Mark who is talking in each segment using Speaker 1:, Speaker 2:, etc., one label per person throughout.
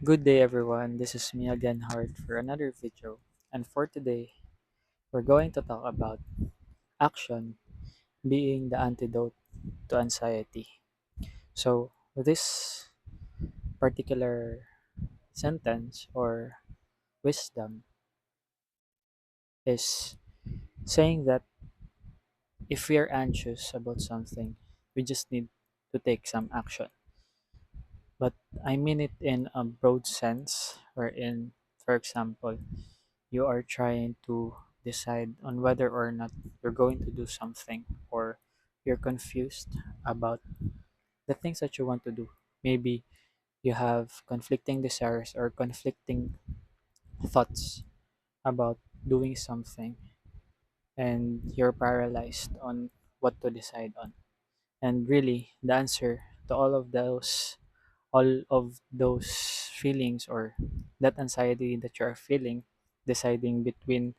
Speaker 1: Good day, everyone. This is me again, Hart, for another video. And for today, we're going to talk about action being the antidote to anxiety. So, this particular sentence or wisdom is saying that if we are anxious about something, we just need to take some action. But I mean it in a broad sense, wherein, for example, you are trying to decide on whether or not you're going to do something, or you're confused about the things that you want to do. Maybe you have conflicting desires or conflicting thoughts about doing something, and you're paralyzed on what to decide on. And really, the answer to all of those feelings, or that anxiety that you're feeling deciding between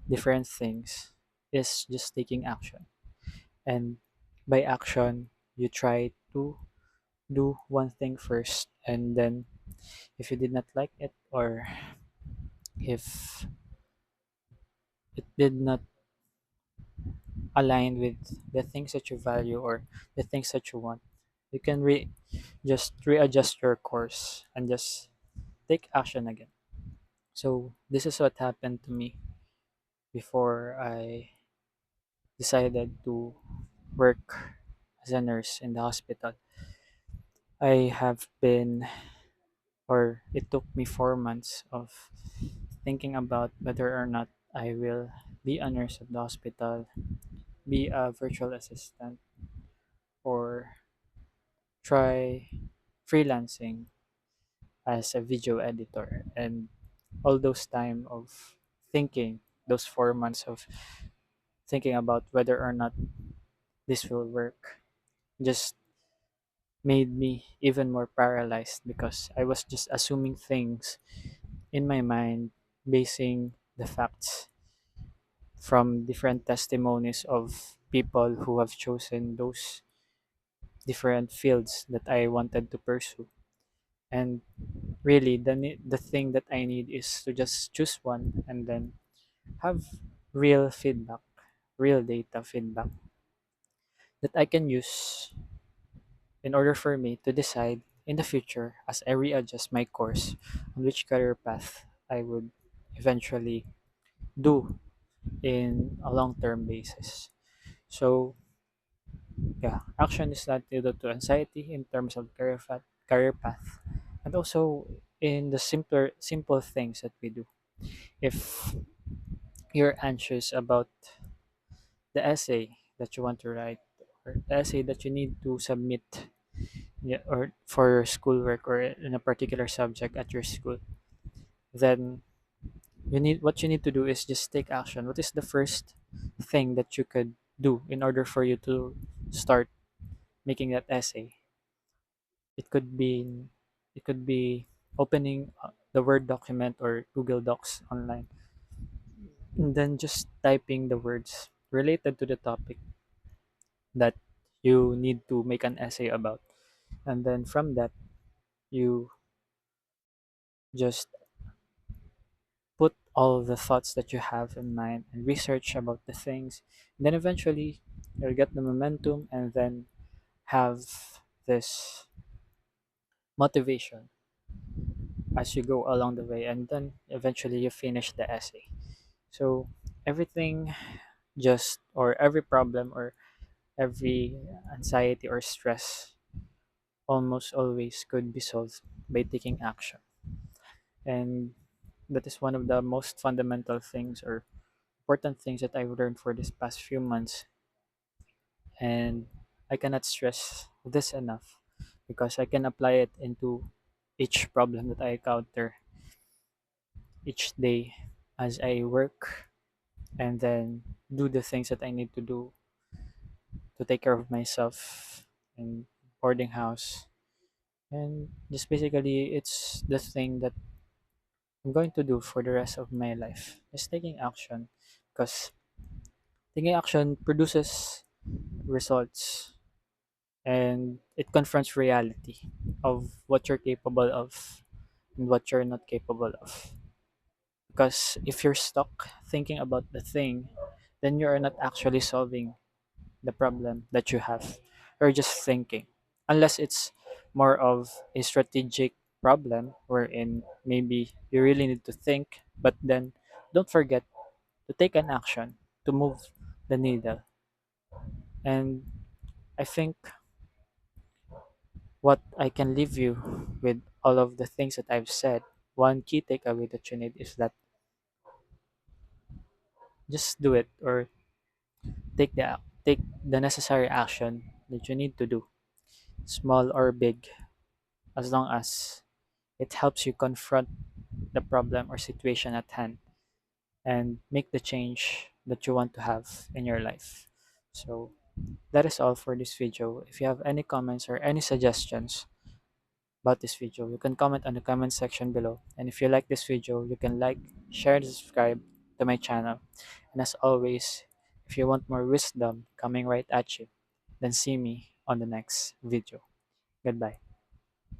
Speaker 1: different things, is just taking action. And by action, you try to do one thing first, and then if you did not like it, or if it did not align with the things that you value or the things that you want, you can just readjust your course and just take action again. So this is what happened to me before I decided to work as a nurse in the hospital. I have been, or it took me 4 months of thinking about whether or not I will be a nurse at the hospital, be a virtual assistant, or try freelancing as a video editor. And all those time of thinking, those 4 months of thinking about whether or not this will work, just made me even more paralyzed, because I was just assuming things in my mind, basing the facts from different testimonies of people who have chosen those different fields that I wanted to pursue. And really, the thing that I need is to just choose one and then have real feedback, real data feedback that I can use in order for me to decide in the future, as I readjust my course, on which career path I would eventually do in a long-term basis. So yeah, action is not due to anxiety in terms of career path, and also in the simple things that we do. If you're anxious about the essay that you want to write, or the essay that you need to submit, yeah, or for your schoolwork, or in a particular subject at your school, then what you need to do is just take action. What is the first thing that you could do in order for you to start making that essay? It could be opening the Word document or Google Docs online, and then just typing the words related to the topic that you need to make an essay about. And then from that, you just put all the thoughts that you have in mind and research about the things. And then eventually, you'll get the momentum, and then have this motivation as you go along the way, and then eventually you finish the essay. So everything, just, or every problem, or every anxiety or stress, almost always could be solved by taking action. And that is one of the most fundamental things, or important things, that I've learned for this past few months. And I cannot stress this enough, because I can apply it into each problem that I encounter each day as I work, and then do the things that I need to do to take care of myself in boarding house. And just basically, it's the thing that I'm going to do for the rest of my life. Just taking action, because taking action produces results, and it confronts reality of what you're capable of and what you're not capable of. Because if you're stuck thinking about the thing, then you're not actually solving the problem that you have. You're just thinking. Unless it's more of a strategic problem wherein maybe you really need to think, but then don't forget to take an action to move the needle. And I think what I can leave you with all of the things that I've said, one key takeaway that you need is that just do it, or take the necessary action that you need to do, small or big, as long as it helps you confront the problem or situation at hand and make the change that you want to have in your life. So that is all for this video. If you have any comments or any suggestions about this video, you can comment on the comment section below. And if you like this video, you can like, share, and subscribe to my channel. And as always, if you want more wisdom coming right at you, then see me on the next video. Goodbye.